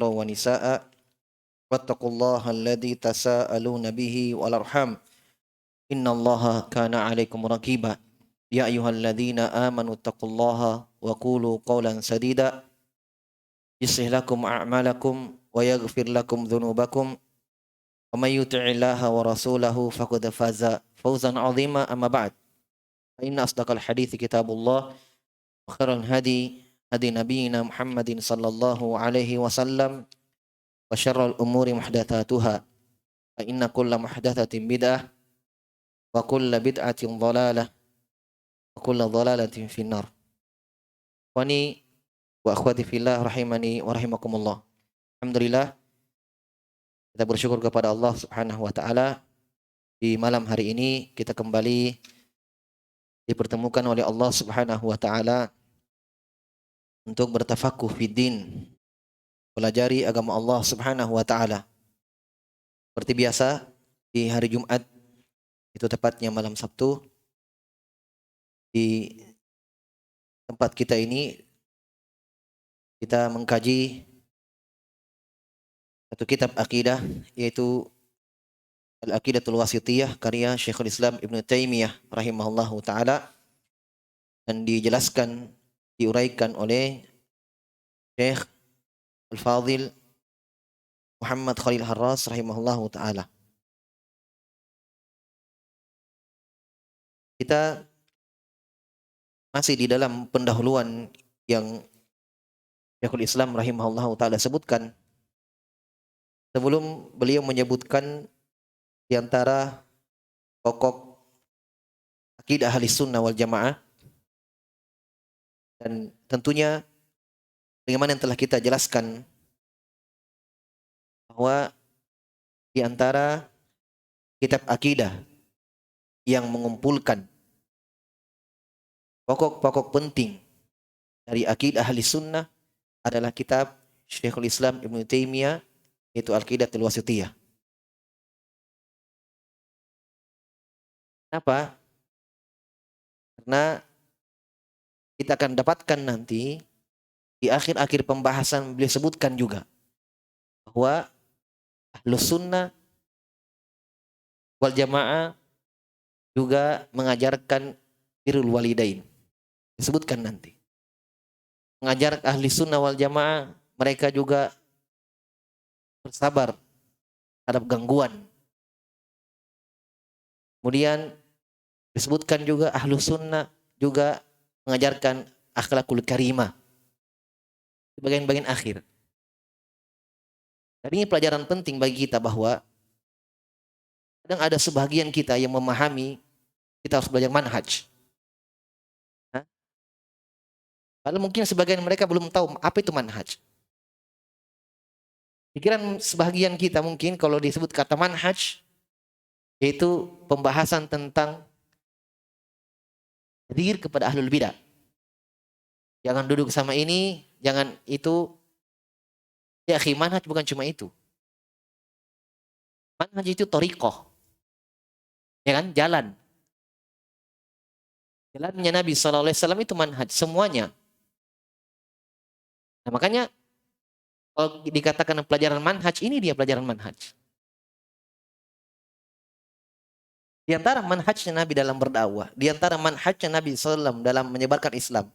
ونساء واتقوا الله الذي تساءلون به والأرحام إن الله كان عليكم رقيبا يا أيها الذين آمنوا اتقوا الله وقولوا قولا سديدا يصلح لكم أعمالكم ويغفر لكم ذنوبكم ومن يطع الله ورسوله فقد فاز فوزا عظيما أما بعد فإن أصدق الحديث كتاب الله وخير الهدي هدي نبينا محمد صلى الله عليه وسلم وشر الأمور محدثاتها فإن كل محدثة بدعة وكل بدعة ضلالة وكل ضلالة في النار. Wani wa akhwati fillah rahimani wa rahimakumullah. Alhamdulillah kita bersyukur kepada Allah Subhanahu wa taala di malam hari ini kita kembali dipertemukan oleh Allah Subhanahu wa taala untuk bertafakuh fiddin, pelajari agama Allah Subhanahu wa taala. Seperti biasa di hari Jumat, itu tepatnya malam Sabtu, di tempat kita ini kita mengkaji satu kitab akidah, yaitu Al-Aqidatul Wasithiyah karya Syekhul Islam Ibn Taimiyah rahimahullahu taala, dan dijelaskan, diuraikan oleh Syekh Al-Fadhil Muhammad Khalil Harras rahimahullahu taala. Kita masih di dalam pendahuluan yang Syekhul Islam rahimahullahu taala sebutkan sebelum beliau menyebutkan di antara pokok akidah Ahlus Sunnah wal Jamaah, dan tentunya bagaimana yang telah kita jelaskan bahwa di antara kitab akidah yang mengumpulkan pokok-pokok penting dari akidah Ahlus Sunnah adalah kitab Syekhul Islam Ibn Taimiyah, yaitu Al-Aqidatul Wasithiyah. Kenapa? Karena kita akan dapatkan nanti di akhir-akhir pembahasan beliau sebutkan juga bahwa Ahlus Sunnah wal Jamaah juga mengajarkan birrul walidain. Disebutkan nanti. Mengajar ahli sunnah wal jamaah, mereka juga bersabar terhadap gangguan. Kemudian disebutkan juga ahlu sunnah juga mengajarkan akhlakul karimah di bagian-bagian akhir. Dan ini pelajaran penting bagi kita bahwa kadang ada sebagian kita yang memahami kita harus belajar manhaj. Padahal mungkin sebagian mereka belum tahu apa itu manhaj. Pikiran sebagian kita mungkin kalau disebut kata manhaj, yaitu pembahasan tentang diri kepada ahlul bidah. Jangan duduk sama ini, jangan itu. Ya akhi, manhaj bukan cuma itu. Manhaj itu thariqah. Ya kan? Jalan. Jalannya Nabi SAW itu manhaj. Semuanya. Nah makanya kalau dikatakan pelajaran manhaj, ini dia pelajaran manhaj. Di antara manhajnya Nabi dalam berdakwah, di antara manhajnya Nabi SAW dalam menyebarkan Islam,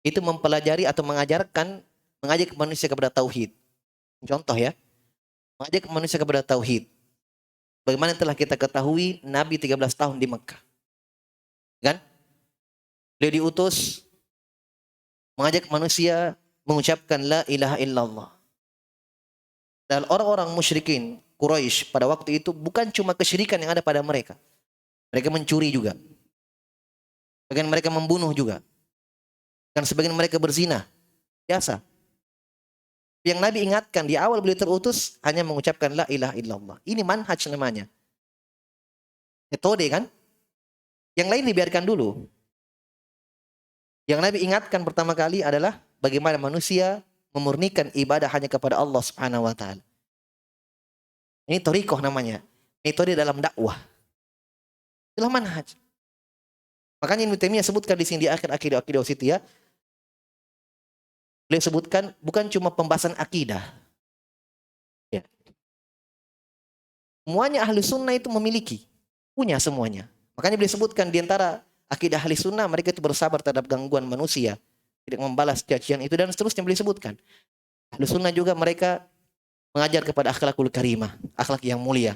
itu mempelajari atau mengajak manusia kepada tauhid. Contoh ya, mengajak manusia kepada tauhid. Bagaimana telah kita ketahui Nabi 13 tahun di Mekah. Kan? Beliau diutus mengajak manusia mengucapkan la ilaha illallah. Dan orang-orang musyrikin Quraisy pada waktu itu bukan cuma kesyirikan yang ada pada mereka. Mereka mencuri juga. Sebagian mereka membunuh juga. Dan sebagian mereka berzina. Biasa. Yang Nabi ingatkan di awal beliau terutus hanya mengucapkan la ilaha illallah. Ini manhaj namanya. Metode kan? Yang lain dibiarkan dulu. Yang Nabi ingatkan pertama kali adalah bagaimana manusia memurnikan ibadah hanya kepada Allah Subhanahu wa taala. Ini thariqah namanya. Metode dalam dakwah. Itulah manhaj. Makanya Ibnu Taimiyah sebutkan di sini di akhir akidah wasithiyah, beliau sebutkan bukan cuma pembahasan akidah. Ya. Semuanya ahli sunnah itu memiliki, punya semuanya. Makanya beliau sebutkan di antara akidah ahli sunnah, mereka itu bersabar terhadap gangguan manusia, tidak membalas cacian itu dan seterusnya beliau sebutkan. Ahli sunnah juga mereka mengajar kepada akhlakul karimah, akhlak yang mulia.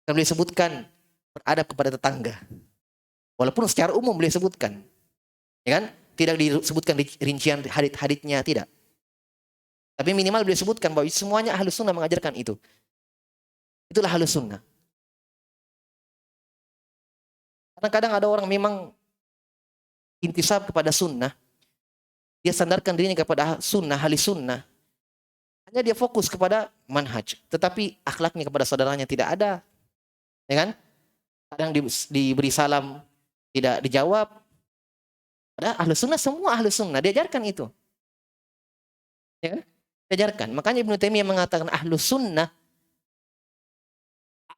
Dan beliau sebutkan beradab kepada tetangga. Walaupun secara umum beliau sebutkan, ya kan? Tidak disebutkan rincian hadit-haditnya, tidak. Tapi minimal beliau sebutkan bahwa semuanya ahli sunnah mengajarkan itu. Itulah ahli sunnah. Kadang-kadang ada orang memang intisab kepada sunnah, dia sandarkan dirinya kepada sunnah, ahli sunnah. Hanya dia fokus kepada manhaj, tetapi akhlaknya kepada saudaranya tidak ada, ya kan? Kadang diberi salam tidak dijawab. Padahal ahli sunnah, semua ahli sunnah diajarkan itu, ya kan? Diajarkan. Makanya Ibnu Taimiyah mengatakan ahlu sunnah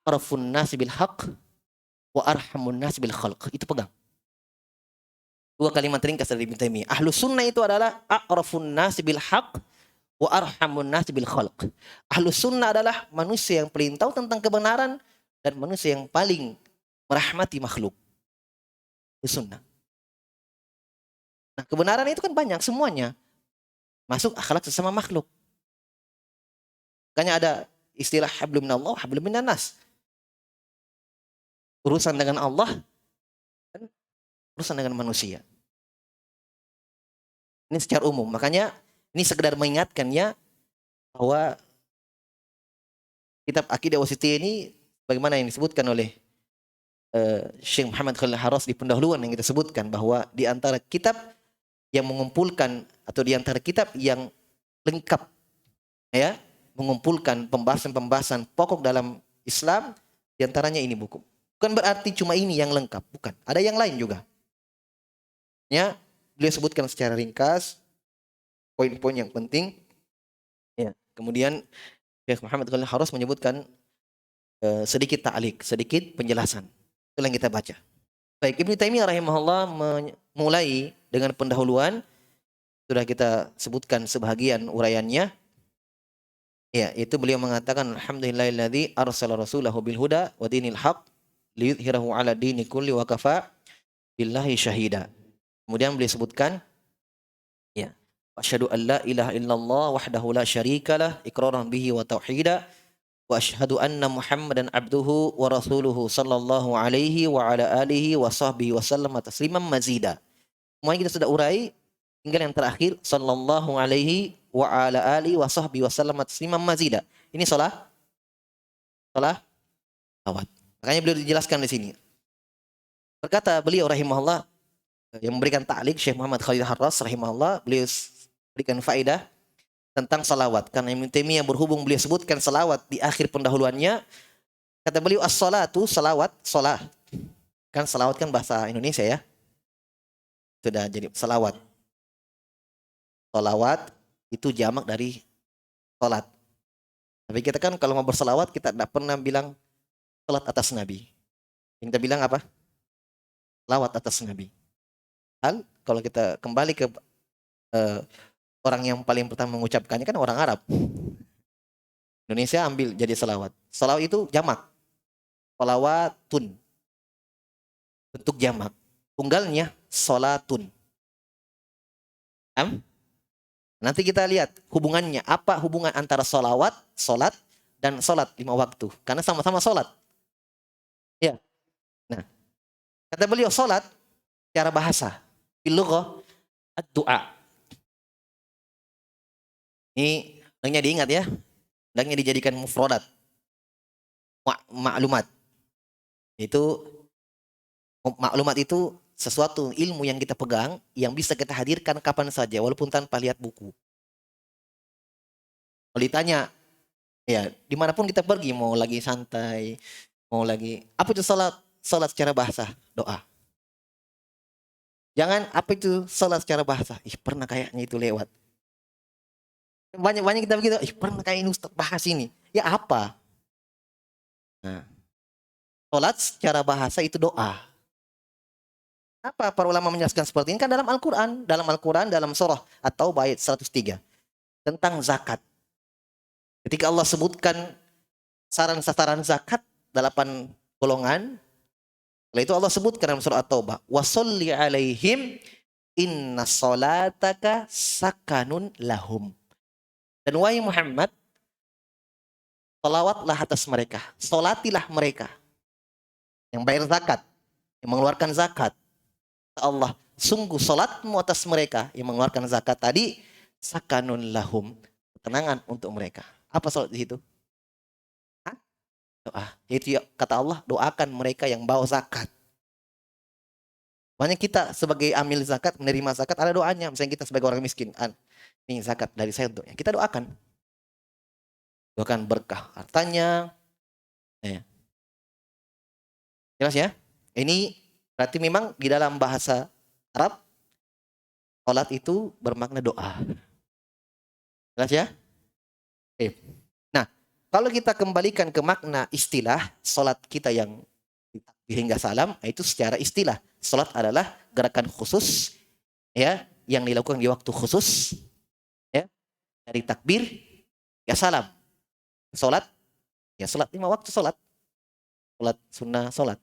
arafun nas bil haq wa arhamun nas bil khalq. Itu pegang. Dua kalimat ringkas dari Ibnu Taimiyah. Ahlu sunnah itu adalah arafun nas bil haq wa arhamun nas bil khalq. Ahlu sunnah adalah manusia yang paling tahu tentang kebenaran dan manusia yang paling merahmati makhluk. Itu sunnah. Nah, kebenaran itu kan banyak semuanya. Masuk akhlak sesama makhluk. Makanya ada istilah hablum minallah, hablum minan nas. Urusan dengan Allah dan urusan dengan manusia. Ini secara umum. Makanya ini sekedar mengingatkannya bahwa kitab Aqidah Wasithiyah ini bagaimana yang disebutkan oleh Syekh Muhammad Khalil Harras di pendahuluan yang kita sebutkan bahwa di antara kitab yang mengumpulkan atau di antara kitab yang lengkap ya, mengumpulkan pembahasan-pembahasan pokok dalam Islam, di antaranya ini buku. Bukan berarti cuma ini yang lengkap, bukan. Ada yang lain juga. Ya, beliau sebutkan secara ringkas poin-poin yang penting. Ya. Kemudian Syekh Muhammad Khalil Harras menyebutkan sedikit ta'liq, sedikit penjelasan. Itu yang kita baca. Baik, Ibnu Taimiyah rahimahullah mulai dengan pendahuluan, sudah kita sebutkan sebahagian uraiannya. Ya, itu beliau mengatakan alhamdulillahilladzi arsala rasulahu bil huda wa dinil haq liyudhhirahu ala dini kulli wa kafa billahi syahida. Kemudian beliau sebutkan ya, asyhadu an la ilaha illallah wahdahu la syarikalah iqraran bihi wa tauhida wa asyhadu anna muhammadan abduhu wa rasuluhu sallallahu alaihi wa ala alihi wa sahbihi wa sallam tasliman mazida. Semuanya kita sudah urai, tinggal yang terakhir sallallahu alaihi wa ala alihi wa sahbihi wa sallam tasliman mazida. Ini salawat. Makanya beliau dijelaskan di sini. Berkata beliau rahimahullah yang memberikan ta'liq Syekh Muhammad Khalil Harras rahimahullah, beliau berikan faedah tentang salawat. Karena Ibnu Taimiyah berhubung beliau sebutkan salawat di akhir pendahuluannya, kata beliau as-salatu, salawat, salah. Kan salawat kan bahasa Indonesia ya. Sudah jadi salawat. Salawat itu jamak dari salat. Tapi kita kan kalau mau bersalawat kita tidak pernah bilang salat atas Nabi. Yang kita bilang apa? Salawat atas Nabi. Kalau kita kembali ke orang yang paling pertama mengucapkannya kan orang Arab. Indonesia ambil jadi salawat. Salawat itu jamak. Salawatun. Bentuk jamak. Tunggalnya salatun. Nanti kita lihat hubungannya. Apa hubungan antara salawat, salat, dan salat 5 waktu. Karena sama-sama salat. Ya. Nah, kata beliau salat secara bahasa. Bilughah ad-du'a. Ini hendaknya diingat ya. Hendaknya dijadikan mufradat. Maklumat. Maklumat itu sesuatu ilmu yang kita pegang yang bisa kita hadirkan kapan saja walaupun tanpa lihat buku. Kalau ditanya ya dimanapun kita pergi, mau lagi santai, mau lagi apa itu salat? Salat secara bahasa, doa. Jangan apa itu salat secara bahasa? Pernah kayaknya itu lewat. Banyak kita begitu, pernah kayak ini Ustaz bahas ini. Ya apa? Nah, salat secara bahasa itu doa. Apa para ulama menjelaskan seperti ini? Kan dalam Al-Quran. Dalam Al-Quran, dalam surah atau ayat 103. Tentang zakat. Ketika Allah sebutkan saran-saran zakat, 8 golongan. Setelah itu Allah sebutkan dalam surah At-Taubah. Wasolli alaihim inna salataka sakanun lahum. Dan wahai Muhammad, salawatlah atas mereka. Solatilah mereka. Yang bayar zakat. Yang mengeluarkan zakat. Allah, sungguh salatmu atas mereka yang mengeluarkan zakat tadi sakanun lahum, ketenangan untuk mereka. Apa salat di situ? Hah? Doa. Itu ya, kata Allah, doakan mereka yang bawa zakat. Banyak kita sebagai amil zakat, menerima zakat, ada doanya. Misalnya kita sebagai orang miskin, ini zakat dari saya untuknya. Kita doakan. Doakan berkah hartanya. Ya. Jelas ya? Ini berarti memang di dalam bahasa Arab, salat itu bermakna doa. Jelas ya? Oke. Nah, kalau kita kembalikan ke makna istilah, salat kita yang hingga salam, itu secara istilah. Salat adalah gerakan khusus ya yang dilakukan di waktu khusus ya, dari takbir ya salam. Salat ya salat 5 waktu salat. Salat sunnah salat.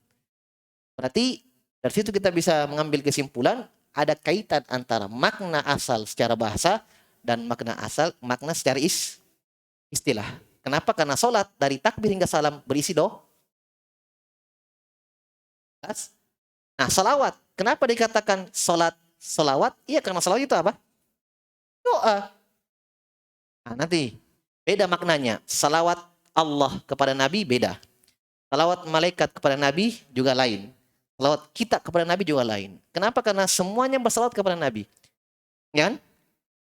Berarti dari situ kita bisa mengambil kesimpulan ada kaitan antara makna asal secara bahasa dan makna secara istilah. Kenapa? Karena salat dari takbir hingga salam berisi doa. Nah, salawat. Kenapa dikatakan salawat? Iya, karena salawat itu apa? Doa. Nah, nanti beda maknanya. Salawat Allah kepada Nabi beda. Salawat malaikat kepada Nabi juga lain. Salawat kita kepada Nabi juga lain. Kenapa? Karena semuanya bersalawat kepada Nabi. Ya kan?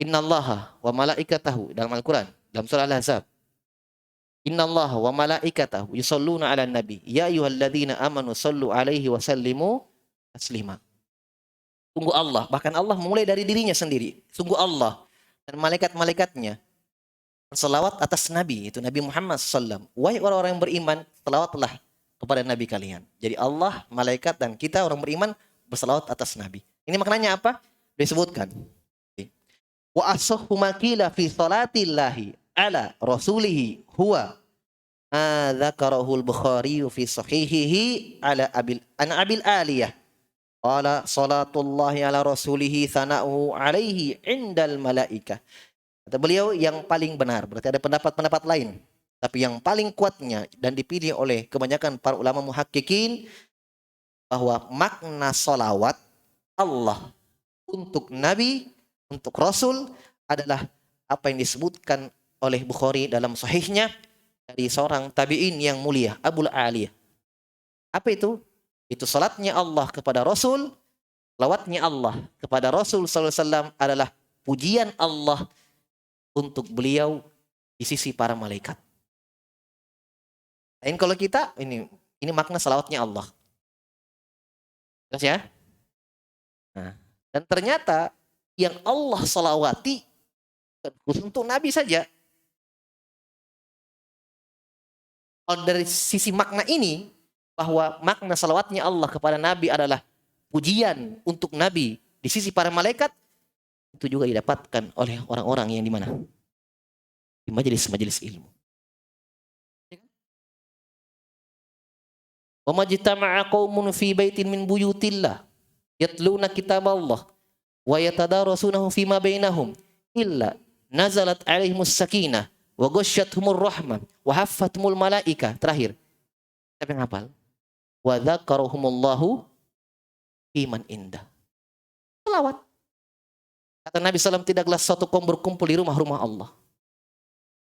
Innallaha wa malaikatahu dalam Al-Quran. Dalam surah Al-Ahzab. Innallaha wa malaikatahu yusalluna ala nabi. Ya ayyuhalladzina amanu sallu alaihi wa sallimu taslima. Sungguh Allah. Bahkan Allah mulai dari dirinya sendiri. Sungguh Allah dan malaikat-malaikatnya bersalawat atas Nabi. Itu Nabi Muhammad SAW. Wahai orang-orang yang beriman, salawatlah kepada Nabi kalian. Jadi Allah, malaikat, dan kita orang beriman bersalawat atas Nabi. Ini maknanya apa? Disebutkan. Wa asahhu makila fi salatillahi ala rasulihi huwa dzakarahu al-Bukhari fi sahihihi ala abil aliyah. Qala salatullahi ala rasulihi thana'uhu alaihi indal malaikah. Kata beliau yang paling benar. Berarti ada pendapat-pendapat lain. Tapi yang paling kuatnya dan dipilih oleh kebanyakan para ulama muhakkikin bahwa makna salawat Allah untuk Nabi, untuk Rasul adalah apa yang disebutkan oleh Bukhari dalam sahihnya dari seorang tabi'in yang mulia, Abul Aliyah. Apa itu? Itu salatnya Allah kepada Rasul, salawatnya Allah kepada Rasul SAW adalah pujian Allah untuk beliau di sisi para malaikat. Dan kalau kita ini makna salawatnya Allah. Jelas ya? Nah, dan ternyata yang Allah salawati khusus untuk Nabi saja. Kalau dari sisi makna ini bahwa makna salawatnya Allah kepada Nabi adalah pujian untuk Nabi di sisi para malaikat, itu juga didapatkan oleh orang-orang yang di mana? Di majelis-majelis ilmu. Wa majtama'a qaumun fi baitin min buyutillah yatluna kitaballah wa yatadarasunahu fima bainahum illa nazalat alaihimus sakinah wa ghasyiyatuhumur rahmah wa haffathumul malaika. Terakhir. Siapa yang hafal? Wa dzakarahumullahu iman indah. Selawat. Kata Nabi SAW, tidaklah suatu kaum berkumpul di rumah-rumah Allah.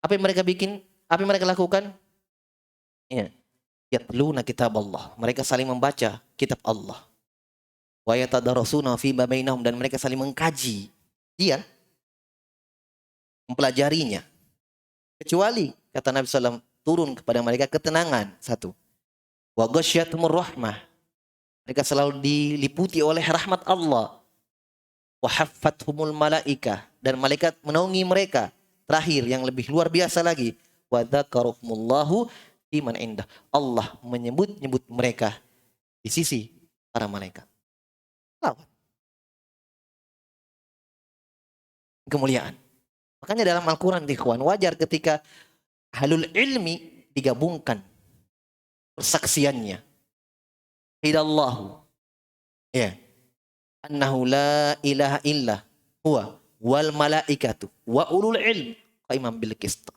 Apa yang mereka bikin? Apa yang mereka lakukan? Ya. Yatluna kitab Allah. Mereka saling membaca kitab Allah. Wa yatadarasuna fi bainahum, dan mereka saling mengkaji. Iya. Mempelajarinya. Kecuali kata Nabi SAW, turun kepada mereka ketenangan. Satu. Wa ghasyiyatuhumur rahmah. Mereka selalu diliputi oleh rahmat Allah. Wa haffathumul malaikah, dan malaikat menaungi mereka. Terakhir yang lebih luar biasa lagi. Wa dzakarahumullahu iman indah. Allah menyebut-nyebut mereka di sisi para malaikat. Salawat. Kemuliaan. Makanya dalam Al-Quran, ikhwan, wajar ketika ahlul ilmi digabungkan persaksiannya. Hidallahu. Ya. Annahu la ilaha illa huwa wal malaikatu wa ulul ilm qaimam bil qist.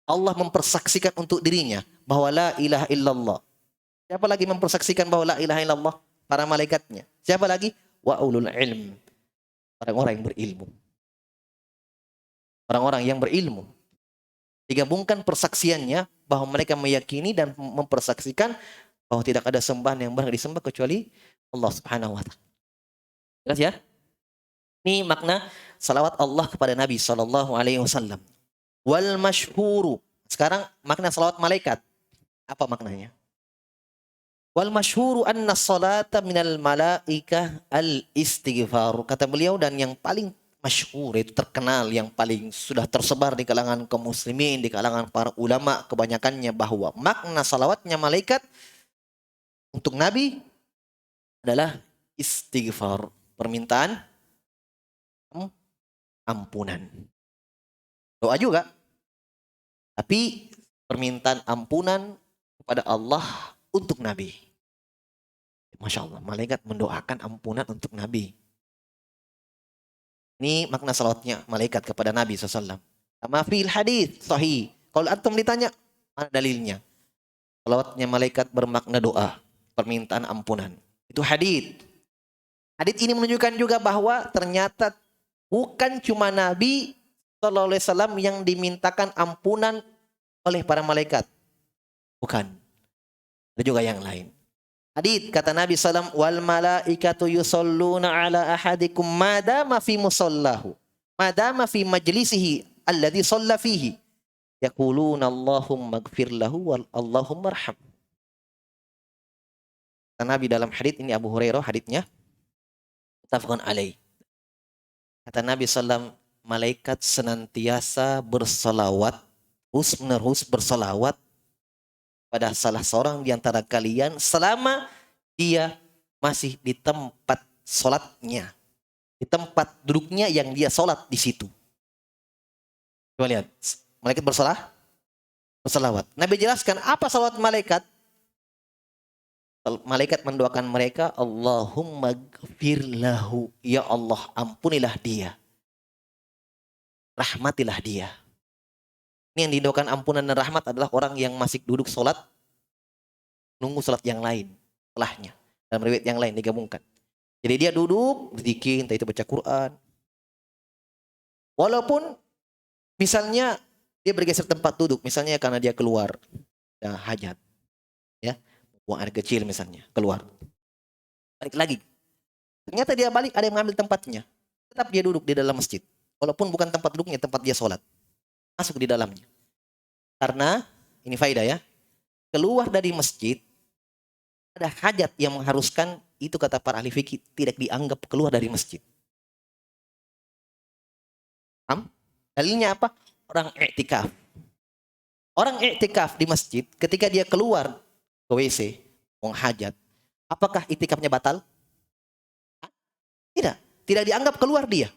Allah mempersaksikan untuk dirinya bahwa la ilaha illallah. Siapa lagi mempersaksikan bahwa la ilaha illallah? Para malaikatnya. Siapa lagi? Wa ulul ilm. Orang-orang yang berilmu. Orang-orang yang berilmu. Digabungkan persaksiannya bahwa mereka meyakini dan mempersaksikan bahwa tidak ada sembahan yang berhak disembah kecuali Allah Subhanahu wa taala. Jelas ya? Ini makna salawat Allah kepada Nabi sallallahu alaihi wasallam. Wal masyhuru. Sekarang makna salawat malaikat. Apa maknanya? Wal masyhuru anna salata minal malaikah al istighfar. Kata beliau, dan yang paling masyhur, itu terkenal, yang paling sudah tersebar di kalangan kaum muslimin, di kalangan para ulama kebanyakannya, bahwa makna salawatnya malaikat untuk Nabi adalah istighfar, permintaan ampunan. Doa juga, tapi permintaan ampunan kepada Allah untuk Nabi. Masya Allah, malaikat mendoakan ampunan untuk Nabi. Ini makna salawatnya malaikat kepada Nabi SAW. Sama fil hadis sahih. Kalau antum ditanya, mana dalilnya? Salawatnya malaikat bermakna doa, permintaan ampunan. Itu hadis. Hadis ini menunjukkan juga bahwa ternyata bukan cuma Nabi SAW yang dimintakan ampunan oleh para malaikat. Bukan. Ada juga yang lain. Hadits kata Nabi SAW, wal malaikatu yusalluna ala ahadikum madama fi musallahu, madama fi majlisihi alladhi salla fihi, yaquluna Allahumma ighfir lahu wal Allahumma arham. Kata Nabi dalam hadits ini, Abu Hurairah haditsnya, muttafaqun alaih. Kata Nabi SAW, malaikat senantiasa bersalawat, terus-menerus bersalawat pada salah seorang di antara kalian selama dia masih di tempat sholatnya, di tempat duduknya yang dia sholat di situ. Coba lihat, malaikat bersalawat. Nabi jelaskan apa salawat malaikat. Malaikat mendoakan mereka, Allahumma gfir lahu, ya Allah ampunilah dia, rahmatilah dia. Ini yang didoakan ampunan dan rahmat adalah orang yang masih duduk sholat, nunggu sholat yang lain setelahnya. Dalam riwayat yang lain digabungkan. Jadi dia duduk, berzikir, entah itu baca Quran. Walaupun misalnya dia bergeser tempat duduk, misalnya karena dia keluar, ya, hajat, ya, buang air kecil misalnya, keluar, balik lagi. Ternyata dia balik, ada yang mengambil tempatnya. Tetap dia duduk di dalam masjid. Walaupun bukan tempat duduknya, tempat dia sholat. Masuk di dalamnya. Karena, ini faedah ya, keluar dari masjid, ada hajat yang mengharuskan, itu kata para ahli fikih, tidak dianggap keluar dari masjid. Paham? Dalilnya apa? Orang i'tikaf. Orang i'tikaf di masjid, ketika dia keluar ke WC, buang hajat, apakah i'tikafnya batal? Tidak. Tidak dianggap keluar dia.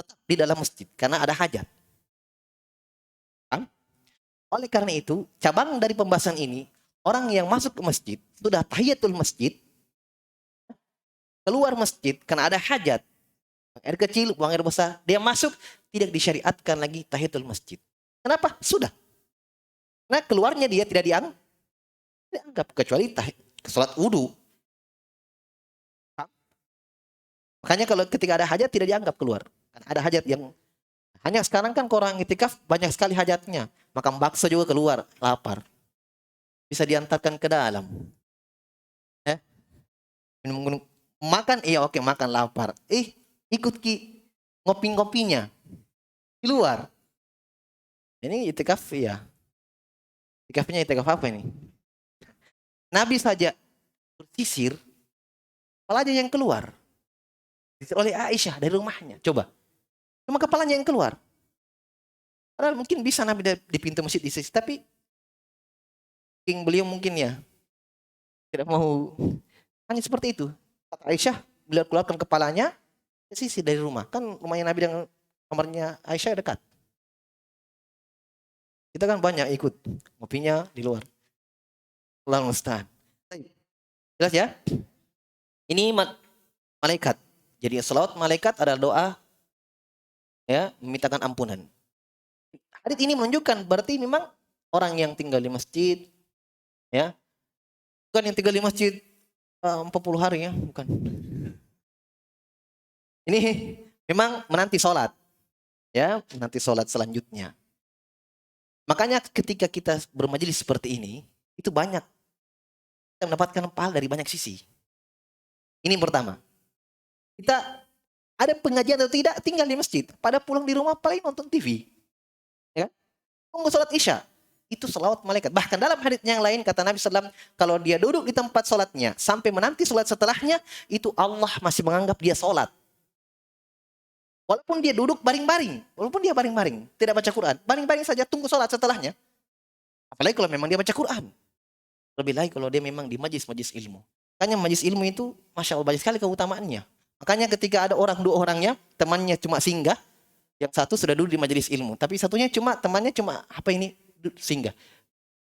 Tetap di dalam masjid, karena ada hajat. Oleh karena itu, cabang dari pembahasan ini, orang yang masuk ke masjid, sudah tahiyatul masjid, keluar masjid karena ada hajat, air kecil, buang air besar, dia masuk, tidak disyariatkan lagi tahiyatul masjid. Kenapa? Sudah. Nah, keluarnya dia tidak dianggap, kecuali sholat wudu. Makanya kalau ketika ada hajat, tidak dianggap keluar. Karena ada hajat yang hanya sekarang kan orang itikaf banyak sekali hajatnya. Makan bakso juga keluar, lapar. Bisa diantarkan ke dalam. Minum, makan, iya oke, makan lapar. Ikut ngopi-ngopinya. Di luar. Ini itikaf ya. Itikafnya itikaf apa ini? Nabi saja bersisir, kepalanya yang keluar. Disisir oleh Aisyah dari rumahnya. Coba. Cuma kepalanya yang keluar. Padahal mungkin bisa Nabi di pintu masjid di sisi, tapi beliau mungkin ya tidak mau, hanya seperti itu. Kata Aisyah, beliau keluarkan kepalanya ke sisi dari rumah. Kan rumahnya Nabi dengan kamarnya Aisyah dekat. Kita kan banyak ikut ngopinya di luar. Allahu musta'an. Jelas ya? Ini malaikat. Jadi selawat malaikat adalah doa ya memintakan ampunan. Hadits ini menunjukkan berarti memang orang yang tinggal di masjid ya, bukan yang tinggal di masjid 40 hari ya, bukan. Ini memang menanti sholat ya, menanti sholat selanjutnya. Makanya ketika kita bermajelis seperti ini, itu banyak kita mendapatkan pahala dari banyak sisi. Ini yang pertama. Kita ada pengajian atau tidak, tinggal di masjid. Pada pulang di rumah paling nonton TV. Ya kan? Tunggu sholat isya. Itu selawat malaikat. Bahkan dalam hadits yang lain kata Nabi SAW, kalau dia duduk di tempat sholatnya sampai menanti sholat setelahnya, itu Allah masih menganggap dia sholat. Walaupun dia duduk baring-baring, walaupun dia baring-baring, tidak baca Quran, baring-baring saja tunggu sholat setelahnya. Apalagi kalau memang dia baca Quran. Lebih lagi kalau dia memang di majlis-majlis ilmu. Makanya majlis ilmu itu, Masya Allah, banyak sekali keutamaannya. Makanya ketika ada orang, dua orangnya, temannya cuma singgah, yang satu sudah duduk di majelis ilmu, tapi satunya temannya cuma apa ini singgah.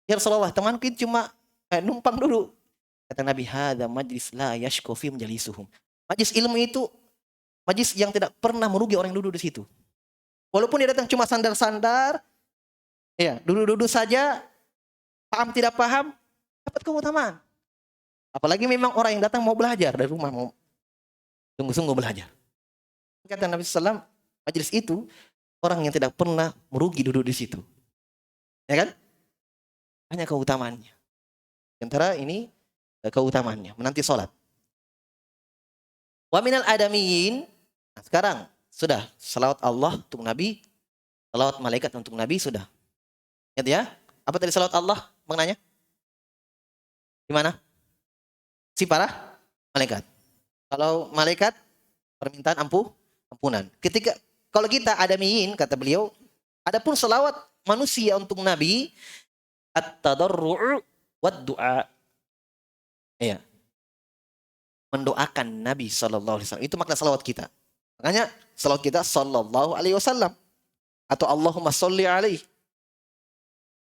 Ya Rasulullah, temanku itu cuma numpang duduk. Kata Nabi, hadza majlis la yashku fi majalisuhum. Majlis ilmu itu majlis yang tidak pernah merugi orang yang duduk di situ. Walaupun dia datang cuma sandar-sandar, ya duduk-duduk saja, paham tidak paham, dapat keutamaan. Apalagi memang orang yang datang mau belajar dari rumah, mau sungguh-sungguh belajar. Kata Nabi SAW, majelis itu orang yang tidak pernah merugi duduk di situ. Ya kan? Hanya keutamaannya. Antara ini keutamaannya, menanti sholat. Wa minal adamiyin. Nah, sekarang sudah salawat Allah untuk Nabi, salawat malaikat untuk Nabi sudah. Ingat ya? Apa tadi salawat Allah maknanya? Gimana? Si para malaikat. Kalau malaikat permintaan ampunan. Kalau kita adamiyin kata beliau, adapun salawat manusia untuk Nabi at-tadarru' wad du'a. Iya. Mendoakan Nabi sallallahu alaihi wasallam. Itu makna salawat kita. Makanya salawat kita sallallahu alaihi wasallam atau Allahumma sholli alaihi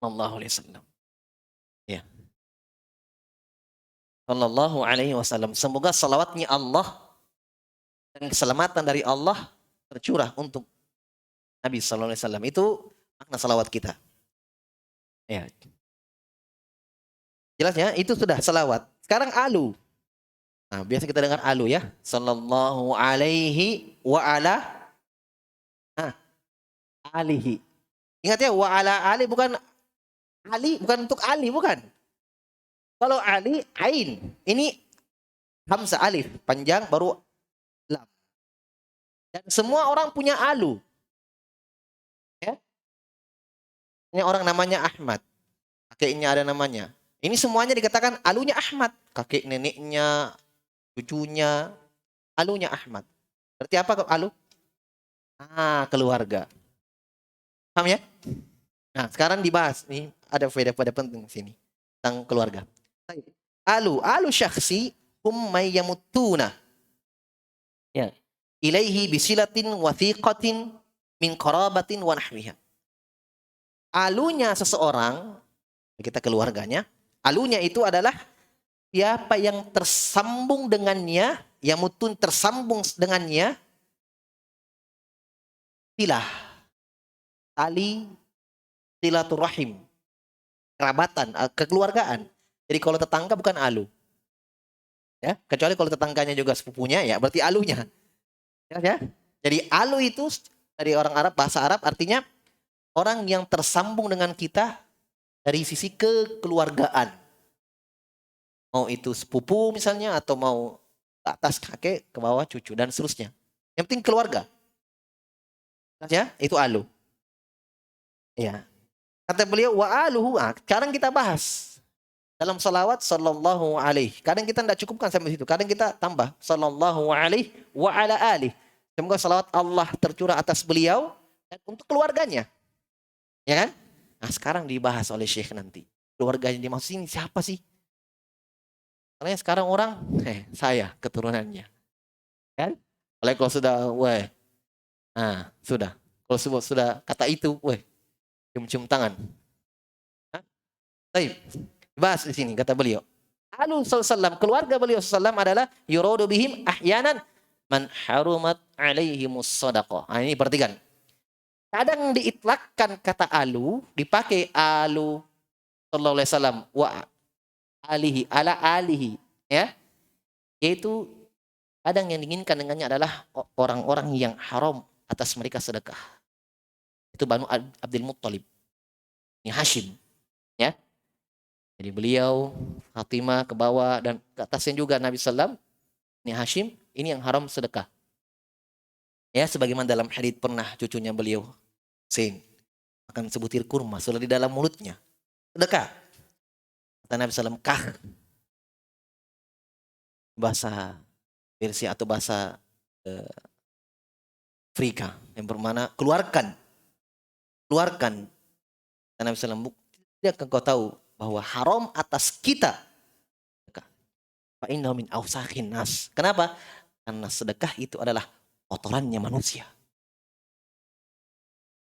sallallahu alaihi wasallam. Ya. Sallallahu alaihi wasallam. Semoga salawatnya Allah dan keselamatan dari Allah tercurah untuk Nabi sallallahu alaihi wasallam. Itu makna salawat kita. Ya. Jelas ya? Itu sudah salawat. Sekarang alu. Nah, biasa kita dengar alu ya. Sallallahu alaihi wa ala alihi. Ingat ya, wa ala ali bukan Ali, bukan untuk Ali, bukan. Kalau Ali, ain. Ini hamzah alif, panjang baru lam. Dan semua orang punya alu. Ya. Ini orang namanya Ahmad. Kakeknya ada namanya. Ini semuanya dikatakan alunya Ahmad. Kakek neneknya, cucunya, alunya Ahmad. Berarti apa alu? Keluarga. Paham ya? Nah, sekarang dibahas nih, ada faedah penting sini tentang keluarga. Alu syakhsi hum mayyamutuna. Ya. Ilaihi bisilatin wathiqatin min qarabatin wa nahwiha. Alunya seseorang, kita keluarganya, alunya itu adalah siapa yang tersambung dengannya, yang mutun tersambung dengannya, silah, tali, silaturahim, kerabatan, kekeluargaan. Jadi kalau tetangga bukan alu. Ya, kecuali kalau tetangganya juga sepupunya ya berarti alunya. Ya. Jadi alu itu dari orang Arab, bahasa Arab artinya orang yang tersambung dengan kita dari sisi kekeluargaan. Mau itu sepupu misalnya atau mau ke atas kakek, ke bawah cucu dan seterusnya. Yang penting keluarga. Ya, itu alu. Ya. Kata beliau wa aluhu. Sekarang kita bahas dalam salawat sallallahu alaihi. Kadang kita tidak cukupkan sampai situ. Kadang kita tambah sallallahu alaihi wa ala alihi. Semoga salawat Allah tercurah atas beliau dan untuk keluarganya. Ya kan? Nah, sekarang dibahas oleh Syekh nanti. Keluarganya dimaksud ini siapa sih? Karena sekarang orang, saya keturunannya. Kan? Apalagi kalau sudah, weh, nah sudah. Kalau sudah kata itu, weh, cium-cium tangan. Hah? Baik, bahas di sini kata beliau. Alu sallam, keluarga beliau sallam adalah yuradu bihim ahyanan man harumat alaihimus sadaqah. Nah, ini perhatikan. Kadang diitlakkan kata alu, dipakai alu sallallahu alaihi wasallam wa alihi ala alihi, ya. Yaitu kadang yang diinginkan dengannya adalah orang-orang yang haram atas mereka sedekah. Itu Banu Abdul Muttalib. Ini Hashim, ya. Jadi beliau, Fatimah ke bawah dan ke atasnya juga Nabi sallam. Ini Hashim, ini yang haram sedekah. Ya, sebagaimana dalam hadits pernah cucunya beliau, Sin, akan sebutir kurma sudah di dalam mulutnya. Sedekah. Kata Nabi sallam, kah. Bahasa versi atau bahasa Afrika yang bermakna keluarkan. Keluarkan. Kata Nabi sallam, tidak kau tahu bahwa haram atas kita. Fa innahu min awsakhin nas. Kenapa? Karena sedekah itu adalah kotorannya manusia.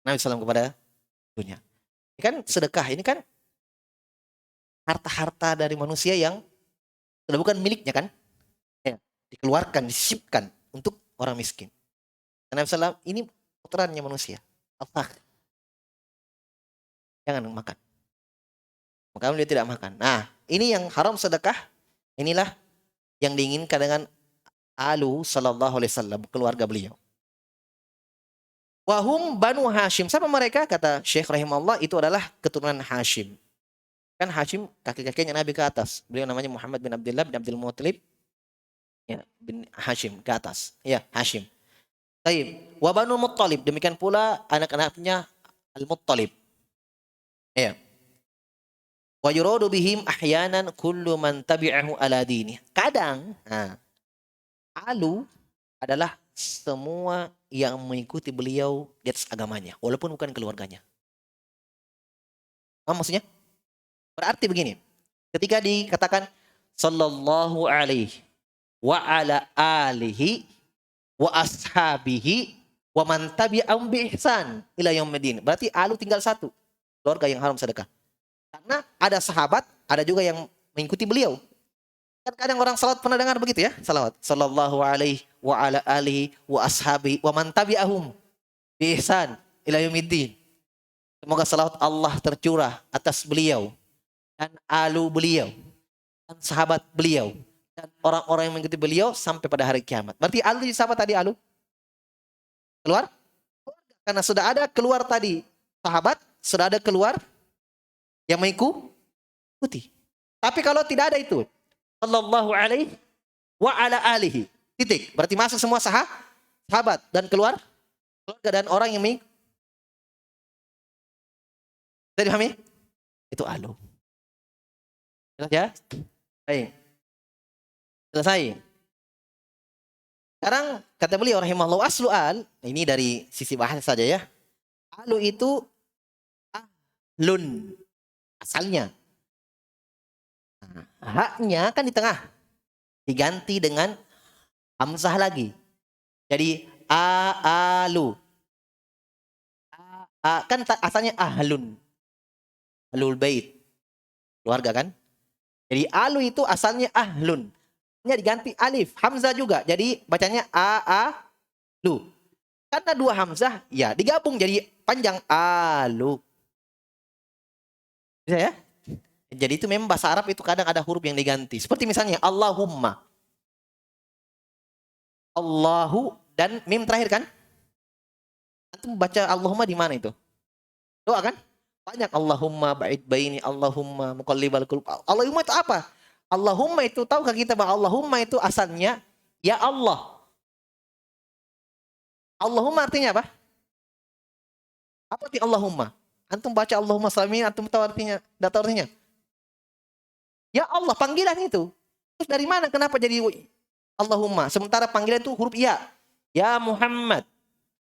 Nabi SAW kepada dunia. Ini kan sedekah, ini kan harta-harta dari manusia yang sudah bukan miliknya kan? Ya, dikeluarkan, disisipkan untuk orang miskin. Dan Nabi SAW, ini kotorannya manusia. Al-Fakh. Jangan makan. Maka dia tidak makan. Nah, ini yang haram sedekah. Inilah yang diinginkan dengan Alu sallallahu alaihi wasallam, keluarga beliau. Wahum Banu Hashim. Siapa mereka? Kata Syekh rahimahullah, itu adalah keturunan Hashim. Kan Hashim kaki-kakinya Nabi ke atas. Beliau namanya Muhammad bin Abdullah bin Abdul Muttalib. Ya, bin Hashim ke atas. Ya, Hashim. Baik. Wa Banu Muttalib. Demikian pula anak-anaknya Al-Muttalib. Ya. Wa yuradu bihim ahyanan kullu man tabi'ahu ala dini. Kadang, Alu adalah semua yang mengikuti beliau di atas agamanya, walaupun bukan keluarganya. Apa maksudnya? Berarti begini, ketika dikatakan sallallahu alaihi wa ala alihi wa ashabihi wa man tabi'ahum bi ihsan ila yaumiddin. Berarti Alu tinggal satu, keluarga yang haram sedekah. Karena ada sahabat, ada juga yang mengikuti beliau. Kan kadang orang salawat pernah dengar begitu ya, salawat. Sallallahu alaihi wa ala alihi wa ashabi wa man tabi'ahum bi ihsan ila yaumiddin. Semoga salawat Allah tercurah atas beliau dan alu beliau dan sahabat beliau dan orang-orang yang mengikuti beliau sampai pada hari kiamat. Berarti alu siapa tadi alu? Keluar? Karena sudah ada keluar tadi sahabat, sudah ada keluar yang mengikuti. Tapi kalau tidak ada itu, sallallahu alaihi wa ala alihi. Titik. Berarti masuk semua sahabat dan keluarga dan orang yang mengikuti. Bisa dipahami? Itu alu. Jelas ya? Baik. Selesai. Sekarang kata beliau rahimahullah, aslu al, ini dari sisi bahasa saja ya. Alu itu ahlun. Asalnya. Haknya kan di tengah. Diganti dengan hamzah lagi. Jadi alu. Kan asalnya ahlun. Ahlul bait. Keluarga kan? Jadi alu itu asalnya ahlun. Nya diganti alif, hamzah juga. Jadi bacanya lu. Karena dua hamzah, ya digabung jadi panjang alu. Bisa ya? Jadi itu memang bahasa Arab itu kadang ada huruf yang diganti. Seperti misalnya Allahumma. Allahu dan mim terakhir kan? Antum baca Allahumma di mana itu? Doa kan? Banyak Allahumma ba'id baini, Allahumma muqallibal qulub. Allahumma itu apa? Allahumma itu tahukah kita bahwa Allahumma itu asalnya ya Allah. Allahumma artinya apa? Apa arti Allahumma? Antum baca Allahumma salami, antum tahu artinya? Enggak tahu artinya? Ya Allah, panggilan itu. Terus dari mana? Kenapa jadi Allahumma? Sementara panggilan itu huruf ya. Ya Muhammad,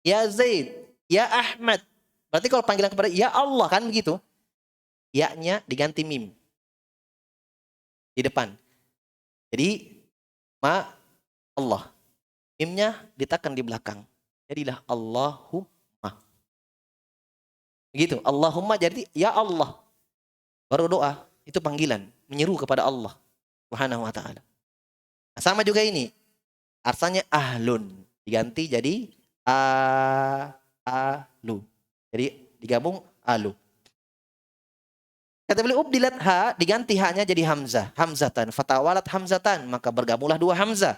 ya Zaid, ya Ahmad. Berarti kalau panggilan kepada ya Allah kan begitu. Ya-nya diganti mim. Di depan. Jadi ma Allah. Mimnya ditekan di belakang. Jadilah Allahumma. Begitu. Allahumma jadi ya Allah. Baru doa. Itu panggilan. Menyeru kepada Allah Subhanahu wa ta'ala. Nah, sama juga ini. Artinya ahlun. Diganti jadi alu. Jadi digabung alu. Kata beliau ubdilat ha, diganti haknya jadi hamzah. Hamzatan. Fatawalat hamzatan. Maka bergabunglah dua hamzah.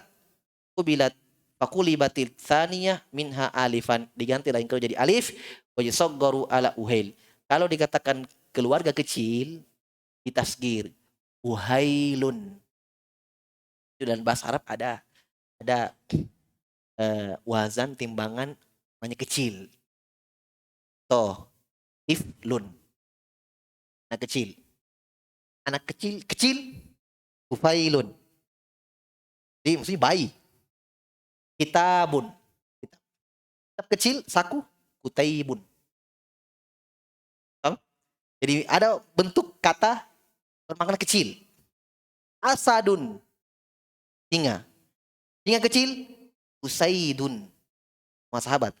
Ubilat. Fakulibatil thaniyah minha alifan. Diganti lain kalau jadi alif. Wajisoggaru ala uhail. Kalau dikatakan keluarga kecil, ditasgir. Uhailun. Itu dalam bahasa Arab ada wazan timbangan namanya kecil. Toh, iflun. Anak kecil. Anak kecil, ufailun. Jadi maksudnya bayi. Kitabun. Kitab kecil, saku, kutaibun. Jadi ada bentuk kata bermakna kecil. Asadun. Singa. Singa kecil, usaidun. Sama sahabat.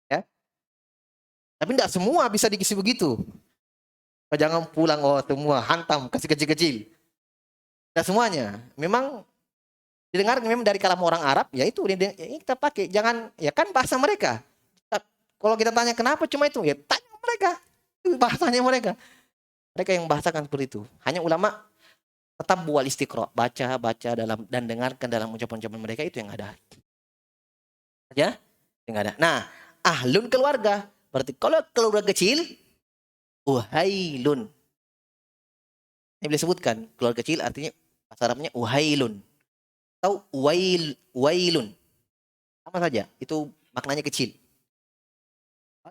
Ya. Tapi tidak semua bisa dikisi begitu. Jangan pulang, semua hantam, kasih kecil-kecil. Tidak semuanya. Memang didengar memang dari kalam orang Arab, ya itu yang kita pakai. Jangan, ya kan bahasa mereka. Kalau kita tanya kenapa cuma itu, ya tanya mereka. Itu bahasanya mereka. Mereka yang bahasakan seperti itu. Hanya ulama tetap buat istiqra, baca dalam dan dengarkan dalam ucapan-ucapan mereka, itu yang ada. Ya, yang ada. Nah, ahlun keluarga. Berarti kalau keluarga kecil, uhailun. Ini boleh sebutkan keluarga kecil artinya bahasa Arabnya uhailun atau wailun. Sama saja, itu maknanya kecil.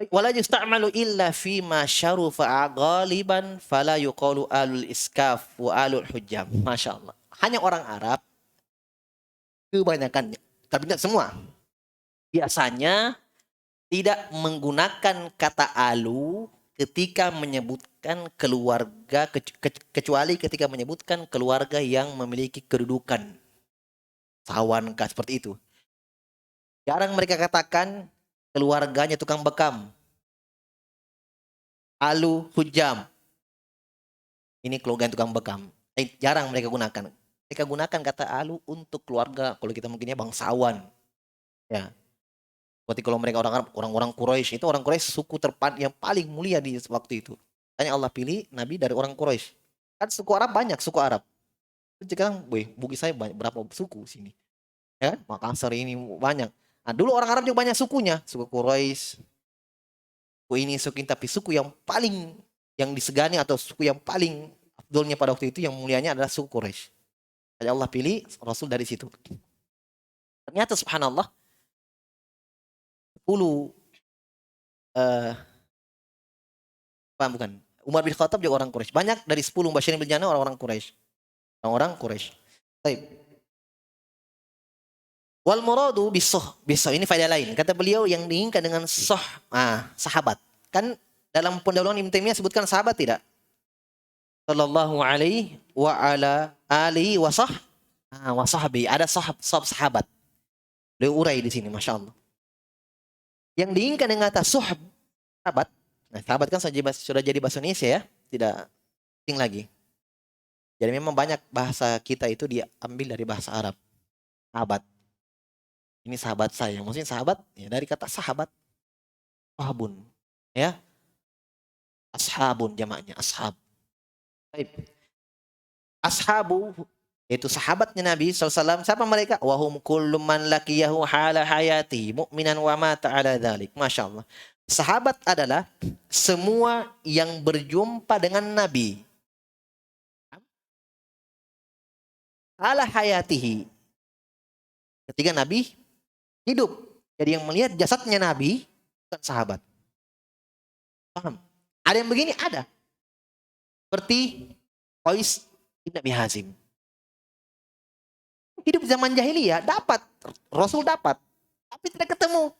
Wala yusta'malu illa fi ma syarufa ghaliban fala yuqalu alul iskaf wa alul hujjam. Masyaallah. Hanya orang Arab kebanyakannya, tapi tidak semua. Biasanya tidak menggunakan kata alu ketika menyebutkan keluarga, kecuali ketika menyebutkan keluarga yang memiliki kedudukan sawankah seperti itu. Jarang mereka katakan keluarganya tukang bekam, alu hujam. Ini keluarga tukang bekam. Jarang mereka gunakan. Mereka gunakan kata alu untuk keluarga, kalau kita mungkinnya bangsawan. Ya. Seperti kalau mereka orang-orang Quraisy, itu orang Quraisy suku yang paling mulia di waktu itu. Hanya Allah pilih Nabi dari orang Quraisy. Kan suku Arab banyak, suku Arab. Sekarang, Bugis saya banyak, berapa suku sini. Ya, Makassar ini banyak. Nah, dulu orang Arab juga banyak sukunya. Suku Quraisy, suku ini, suku ini. Tapi suku yang paling, yang disegani atau suku yang paling afdolnya pada waktu itu, yang mulianya adalah suku Quraisy. Hanya Allah pilih Rasul dari situ. Ternyata subhanallah, 10 bukan. Umar bin Khattab juga orang Quraisy. Banyak dari 10 Basyirin bil Jannah orang-orang Quraisy. Orang-orang Quraisy. Baik. Wal muradu bisoh. Bisoh ini faedah lain. Kata beliau yang diinginkan dengan sahabat. Kan dalam pendahuluan Ibnu Taimiyah sebutkan sahabat tidak? Sallallahu alaihi wa ala alihi wa sahbihi. Ada sahabat. Beliau urai di sini, Masya Allah. Yang diinginkan dengan kata sahabat. Nah, sahabat kan sudah jadi bahasa Indonesia ya, tidak penting lagi. Jadi memang banyak bahasa kita itu diambil dari bahasa Arab. Sahabat. Ini sahabat saya. Maksudnya sahabat ya dari kata sahabat. Sahabun. Ya. Ashabun jamaknya, ashab. Baik. Ashabu yaitu sahabatnya Nabi SAW. Siapa mereka? Wahum kullu man laqiyahu hala hayati mu'minan wa mata ala dhalik. Masya Allah. Sahabat adalah semua yang berjumpa dengan Nabi ala hayatihi, ketika Nabi hidup. Jadi yang melihat jasadnya Nabi bukan sahabat. Paham? Ada yang begini? Ada. Seperti Qais bin Abi Hazim. Hidup zaman jahiliyah, Rasul dapat, tapi tidak ketemu.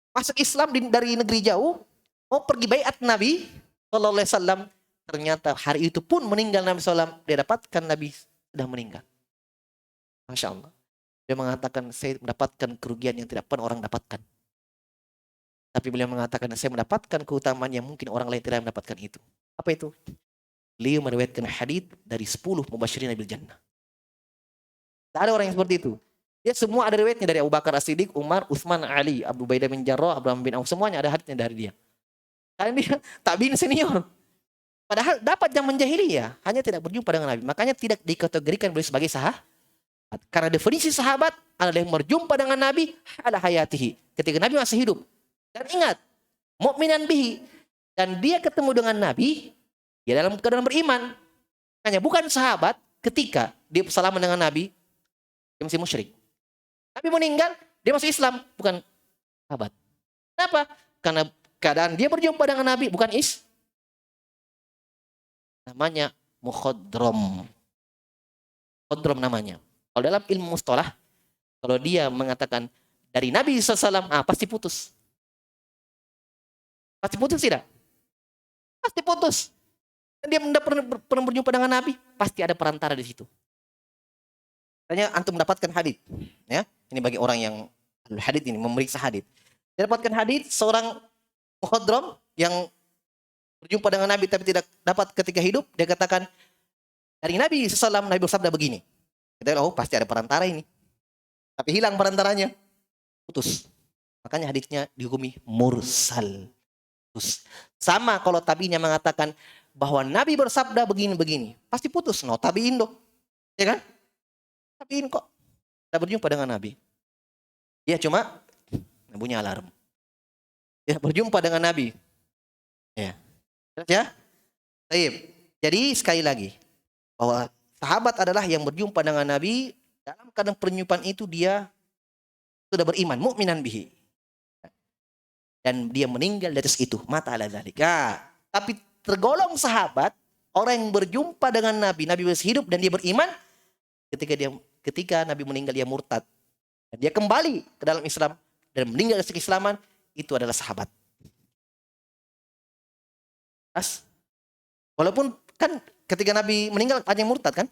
Masuk Islam dari negeri jauh, mau pergi baiat Nabi sallallahu alaihi wasallam, ternyata hari itu pun meninggal Nabi sallallahu. Dia dapatkan Nabi sudah meninggal. Masya Allah. Dia mengatakan saya mendapatkan kerugian yang tidak pernah orang dapatkan. Tapi beliau mengatakan saya mendapatkan keutamaan yang mungkin orang lain tidak mendapatkan itu. Apa itu? Beliau meriwayatkan hadis dari 10 mubasyirin bil jannah. Tak ada orang yang seperti itu. Dia semua ada riwayatnya dari Abu Bakar As-Siddiq, Umar, Utsman, Ali, Abu Ubaidah bin Jarrah, Abraham bin Auf, semuanya ada hadisnya dari dia. Karena dia tabiin senior. Padahal dapat zaman jahiliyah, hanya tidak berjumpa dengan Nabi. Makanya tidak dikategorikan beliau sebagai sahabat. Karena definisi sahabat adalah yang berjumpa dengan Nabi ala hayatihi. Ketika Nabi masih hidup. Dan ingat, mukminan bihi. Dan dia ketemu dengan Nabi, dia dalam keadaan beriman. Hanya bukan sahabat ketika dia bersalaman dengan Nabi, dia masih musyrik. Nabi meninggal, dia masuk Islam, bukan sahabat. Kenapa? Karena keadaan dia berjumpa dengan Nabi, bukan namanya mukhadram. Mukhadram namanya. Kalau dalam ilmu mustalah, kalau dia mengatakan dari Nabi SAW, pasti putus. Pasti putus tidak? Pasti putus. Dan dia pernah berjumpa dengan Nabi, pasti ada perantara di situ. Tanya antum mendapatkan hadis, ya. Ini bagi orang yang hadis ini memeriksa hadis. Dia dapatkan hadis seorang mukhadram yang berjumpa dengan Nabi tapi tidak dapat ketika hidup, dia katakan dari Nabi SAW, Nabi bersabda begini. Kita tahu pasti ada perantara ini. Tapi hilang perantaranya. Putus. Makanya hadisnya dihukumi mursal. Putus. Sama kalau tabiinnya mengatakan bahwa Nabi bersabda begini-begini. Pasti putus. No, tabiin dong. Ya kan? Tabiin kok. Tidak berjumpa dengan Nabi. Dia cuma bunyi alarm. Dia berjumpa dengan Nabi. Ya. Ya. Baik. Jadi sekali lagi. Bahwa sahabat adalah yang berjumpa dengan Nabi. Dalam keadaan perjumpaan itu dia sudah beriman. Mu'minan bihi. Dan dia meninggal di atas itu. Mata ala dzalika. Tapi tergolong sahabat. Orang yang berjumpa dengan Nabi. Nabi masih hidup dan dia beriman. Ketika Nabi meninggal dia murtad. Dan dia kembali ke dalam Islam. Dan meninggal dari keislaman. Itu adalah sahabat. Walaupun kan ketika Nabi meninggal ada yang murtad kan?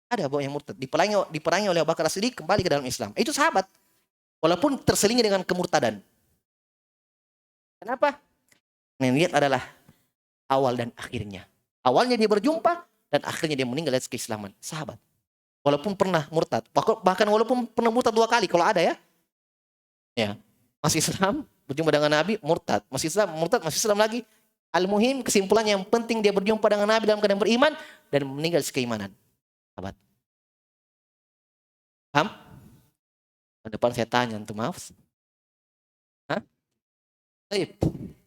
Ada yang murtad. Diperangi oleh Abu Bakar As-Siddiq kembali ke dalam Islam. Itu sahabat. Walaupun terselingi dengan kemurtadan. Kenapa? Yang lihat adalah awal dan akhirnya. Awalnya dia berjumpa dan akhirnya dia meninggal dari keislaman. Sahabat. Walaupun pernah murtad. Bahkan walaupun pernah murtad 2 kali. Kalau ada ya. Ya. Masih Islam. Berjumpa dengan Nabi. Murtad. Masih Islam. Murtad. Masih Islam lagi. Al-muhim. Kesimpulan yang penting dia berjumpa dengan Nabi dalam keadaan beriman. Dan meninggal sekeimanan. Sahabat. Paham? Depan saya tanya. Untuk maaf. Hah? Baik.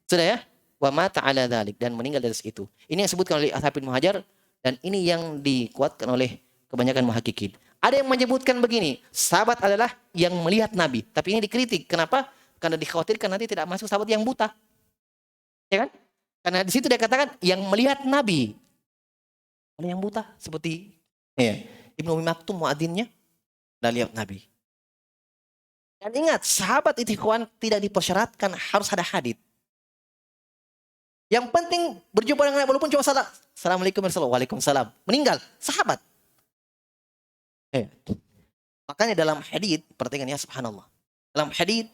Sudah ya? Wa mata ala dzalik. Dan meninggal dari itu. Ini yang disebutkan oleh Al-Hafidz Ibnu Hajar. Dan ini yang dikuatkan oleh kebanyakan muhaqqiqin. Ada yang menyebutkan begini, sahabat adalah yang melihat Nabi. Tapi ini dikritik. Kenapa? Karena dikhawatirkan nanti tidak masuk sahabat yang buta. Ya kan? Karena di situ dia katakan yang melihat Nabi. Kalau yang buta seperti Ibnu Umi Maktum muadzinnya dan lihat Nabi. Dan ingat, sahabat itu ikhwan tidak dipersyaratkan harus ada hadits. Yang penting berjumpa dengan Nabi walaupun cuma salam. Assalamualaikum warahmatullahi wabarakatuh. Waalaikumsalam. Meninggal, sahabat. Makanya dalam hadits, perhatikan ya subhanallah. Dalam hadits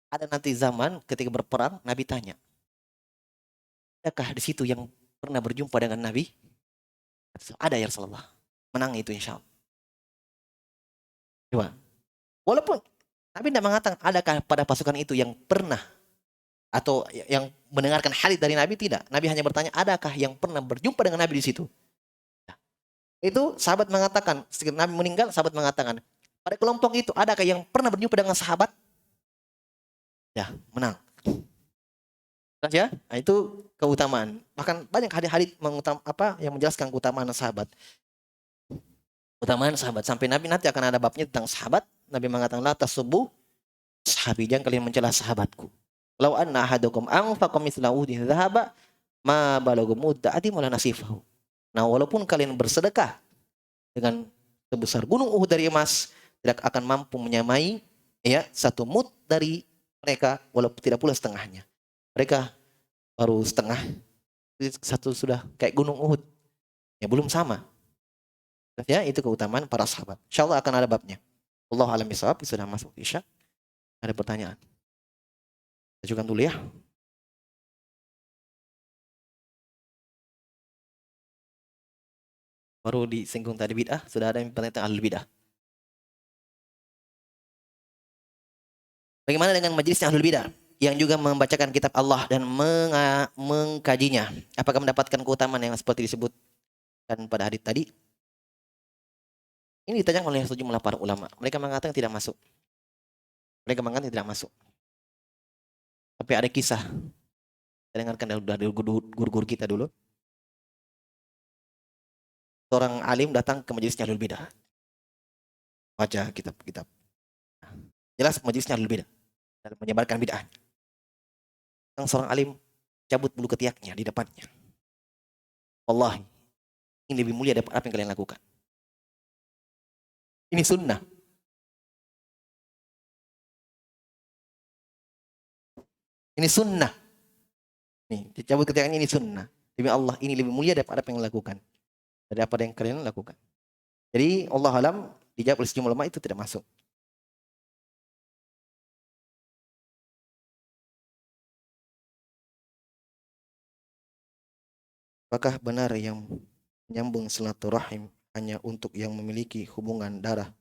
ada nanti zaman ketika berperang Nabi tanya, adakah di situ yang pernah berjumpa dengan Nabi? Ada ya Rasulullah. Menang itu insya Allah. Coba. Walaupun Nabi tidak mengatakan adakah pada pasukan itu yang pernah atau yang mendengarkan hadits dari Nabi, tidak. Nabi hanya bertanya adakah yang pernah berjumpa dengan Nabi di situ. Itu sahabat mengatakan, setelah Nabi meninggal, sahabat mengatakan, pada kelompok itu adakah yang pernah berjumpa dengan sahabat? Ya, menang. Ya, nah, itu keutamaan. Bahkan banyak hadis-hadis yang menjelaskan keutamaan sahabat. Keutamaan sahabat sampai Nabi nanti akan ada babnya tentang sahabat. Nabi mengatakan la tasubbu sahabi, jangan kalian mencela sahabatku. Lau anna ahadukum anfaqa mithla uhudin dzahaba ma balagha mudda adim wala nasifahu. Nah, walaupun kalian bersedekah dengan sebesar gunung Uhud dari emas, tidak akan mampu menyamai ya 1 mud dari mereka, walaupun tidak pula setengahnya. Mereka baru setengah, 1 sudah kayak gunung Uhud. Ya belum sama. Ya, itu keutamaan para sahabat. Insyaallah akan ada babnya. Allahu a'lam bishawab. Sudah masuk Isya. Ada pertanyaan? Ajukan dulu ya. Baru disinggung tadi bid'ah, sudah ada yang bertanya tentang ahlul bid'ah. Bagaimana dengan majelis ahlul bid'ah yang juga membacakan kitab Allah dan mengkajinya? Apakah mendapatkan keutamaan yang seperti disebutkan pada hadits tadi? Ini ditanyakan oleh sejumlah para ulama. Mereka mengatakan tidak masuk. Mereka mengatakan tidak masuk. Tapi ada kisah. Saya dengarkan dari guru-guru kita dulu. Seorang alim datang ke majelisnya ahlul bid'ah. Baca kitab-kitab. Jelas majelisnya ahlul bid'ah. Dan menyebarkan bid'ah. Seorang alim cabut bulu ketiaknya di depannya. Wallahi, ini lebih mulia daripada apa yang kalian lakukan. Ini sunnah. Ini sunnah. Nih, dicabut ketiaknya ini sunnah. Demi Allah, ini lebih mulia daripada apa yang lakukan. Daripada yang kalian lakukan. Jadi, Allah alam, dijawab oleh sejumlah ulama itu tidak masuk. Apakah benar yang menyambung silaturahim hanya untuk yang memiliki hubungan darah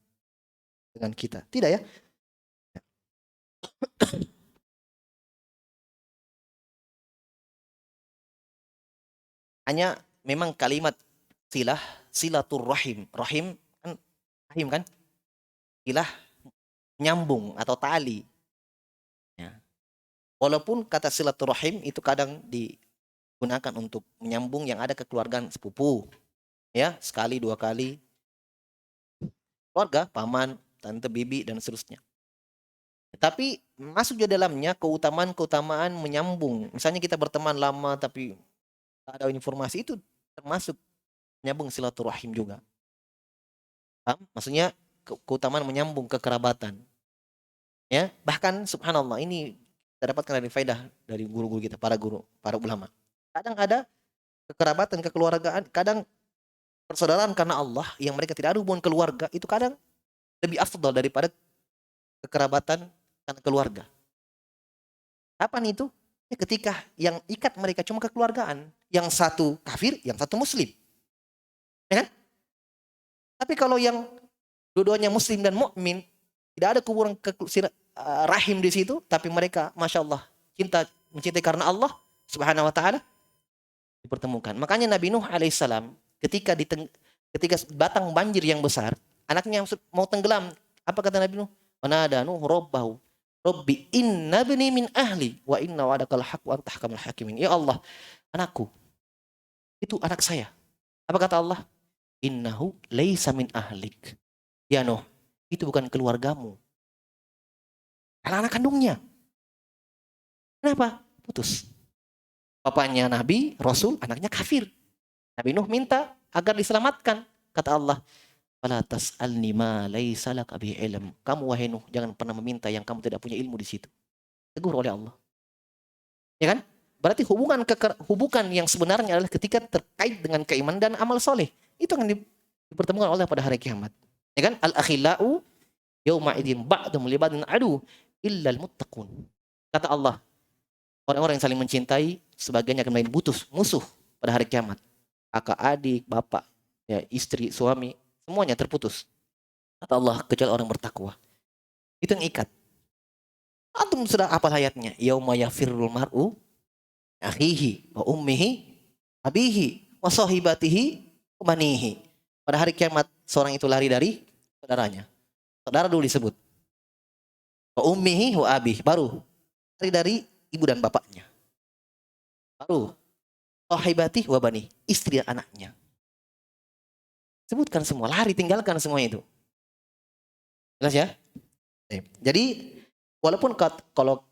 dengan kita? Tidak ya. Hanya memang kalimat silaturahim. Rahim kan rahim kan? Silah nyambung atau tali. Ya. Walaupun kata silaturahim itu kadang digunakan untuk menyambung yang ada kekeluargaan sepupu. Ya, sekali, dua kali. Keluarga, paman, tante, bibi, dan seterusnya. Tapi masuk di dalamnya keutamaan-keutamaan menyambung. Misalnya kita berteman lama tapi tak ada informasi, itu termasuk menyambung silaturahim juga. Paham? Maksudnya keutamaan menyambung kekerabatan. Ya, bahkan subhanallah ini kita dapatkan dari faedah dari guru-guru kita, para guru, para ulama. Kadang ada kekerabatan, kekeluargaan, kadang persaudaraan karena Allah yang mereka tidak ada hubungan keluarga, itu kadang lebih afdal daripada kekerabatan karena keluarga. Kapan itu? Ya, ketika yang ikat mereka cuma kekeluargaan. Yang satu kafir, yang satu muslim. Ya kan? Tapi kalau yang dua-duanya muslim dan mukmin, tidak ada kuburan rahim di situ, tapi mereka, masya Allah, mencintai karena Allah Subhanahu Wa Taala, dipertemukan. Makanya Nabi Nuh alaihissalam ketika batang banjir yang besar, anaknya mau tenggelam, apa kata Nabi Nuh? Wanada Nuh Rabbahu, Rabbi inna bni min ahli wa inna wa'adakal haq wa anta ahkamul hakimin. Ya Allah, anakku itu anak saya. Apa kata Allah? Innahu laisa min ahlik. Ya Nuh, itu bukan keluargamu. Anak kandungnya. Kenapa? Putus. Bapaknya Nabi, Rasul, anaknya kafir. Nabi Nuh minta agar diselamatkan. Kata Allah, fala tas'alni ma laisa laka bihi ilm. Kamu wahai Nuh, jangan pernah meminta yang kamu tidak punya ilmu di situ. Tegur oleh Allah. Ya kan? Berarti hubungan yang sebenarnya adalah ketika terkait dengan keimanan dan amal soleh. Itu akan dipertemukan oleh pada hari kiamat. Ya kan? Al-akhillau yauma idzin ba'dhum li ba'din adu illal muttaqun. Kata Allah, orang-orang yang saling mencintai sebagiannya akan menjadi musuh pada hari kiamat. Kakak, adik, bapak, ya, istri, suami, semuanya terputus. Kata Allah, kecuali orang bertakwa. Itu yang ikat. Antum sudah apa ayatnya? Yauma yafirrul mar'u akhihi wa ummihi abihi wa sahibatihi wa banihi. Pada hari kiamat seorang itu lari dari saudaranya. Saudara dulu disebut. Wa ummihi wa abihi, baru lari dari ibu dan bapaknya. Baru sahibati wa bani, istri dan anaknya. Sebutkan semua, lari, tinggalkan semua itu. Jelas ya? Jadi walaupun kalau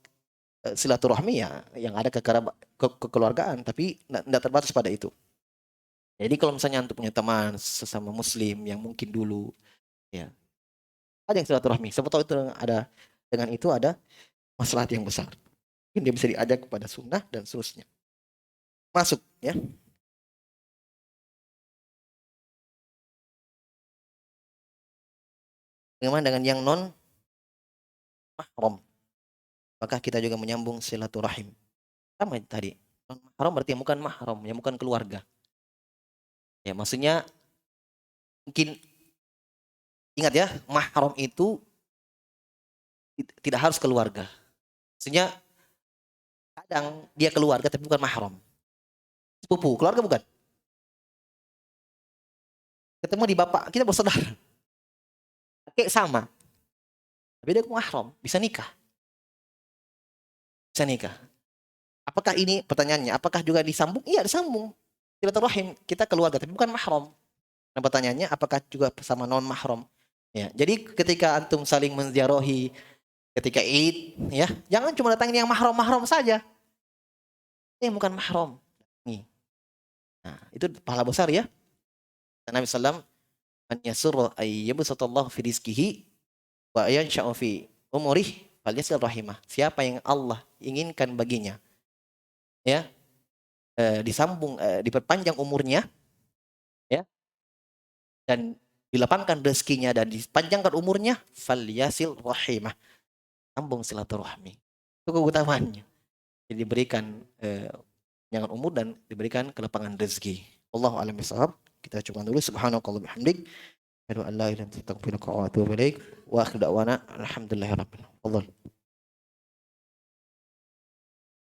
silaturahmi ya yang ada kekeluargaan, tapi tidak terbatas pada itu. Jadi kalau misalnya untuk punya teman sesama muslim yang mungkin dulu ya ada yang silaturahmi, siapa tahu itu ada, dengan itu ada maslahat yang besar. Mungkin dia bisa diajak kepada sunnah dan seterusnya. Masuk ya. Bagaimana dengan yang non mahram? Apakah kita juga menyambung silaturahim? Sama tadi. Non mahram berarti yang bukan mahram, yang bukan keluarga. Ya, maksudnya mungkin ingat ya, mahram itu tidak harus keluarga. Maksudnya kadang dia keluarga tapi bukan mahram. Sepupu, keluarga bukan. Ketemu di bapak, kita bersaudara. Kayak sama. Tapi dia mahram, bisa nikah. Bisa nikah. Apakah ini pertanyaannya? Apakah juga disambung? Iya, disambung. Silaturahim, kita keluarga tapi bukan mahram. Nah, pertanyaannya apakah juga sama non mahram? Ya, jadi ketika antum saling menziarahi ketika Id, ya, jangan cuma datangin yang mahram-mahram saja. Yang bukan mahram. Nih. Nah, itu pahala besar ya. Nabi sallam an yasurra ay yabsutallahu fi rizqihi wa yansha'u fi umurih falyasil rahimah. Siapa yang Allah inginkan baginya, ya, disambung diperpanjang umurnya, ya, dan dilapangkan rezekinya dan dipanjangkan umurnya, falyasil rahimah. Sambung silaturahmi. Itu keutamaannya. Jadi diberikan jangan umur dan diberikan kelapangan rezeki. Allahu a'lam bishawab. Kita coba dulu subhanakallah bihamdik. Asyhadu an la ilaha illa anta astaghfiruka wa atubu ilaik. Wa akhiru da'wana alhamdulillahirabbil alamin.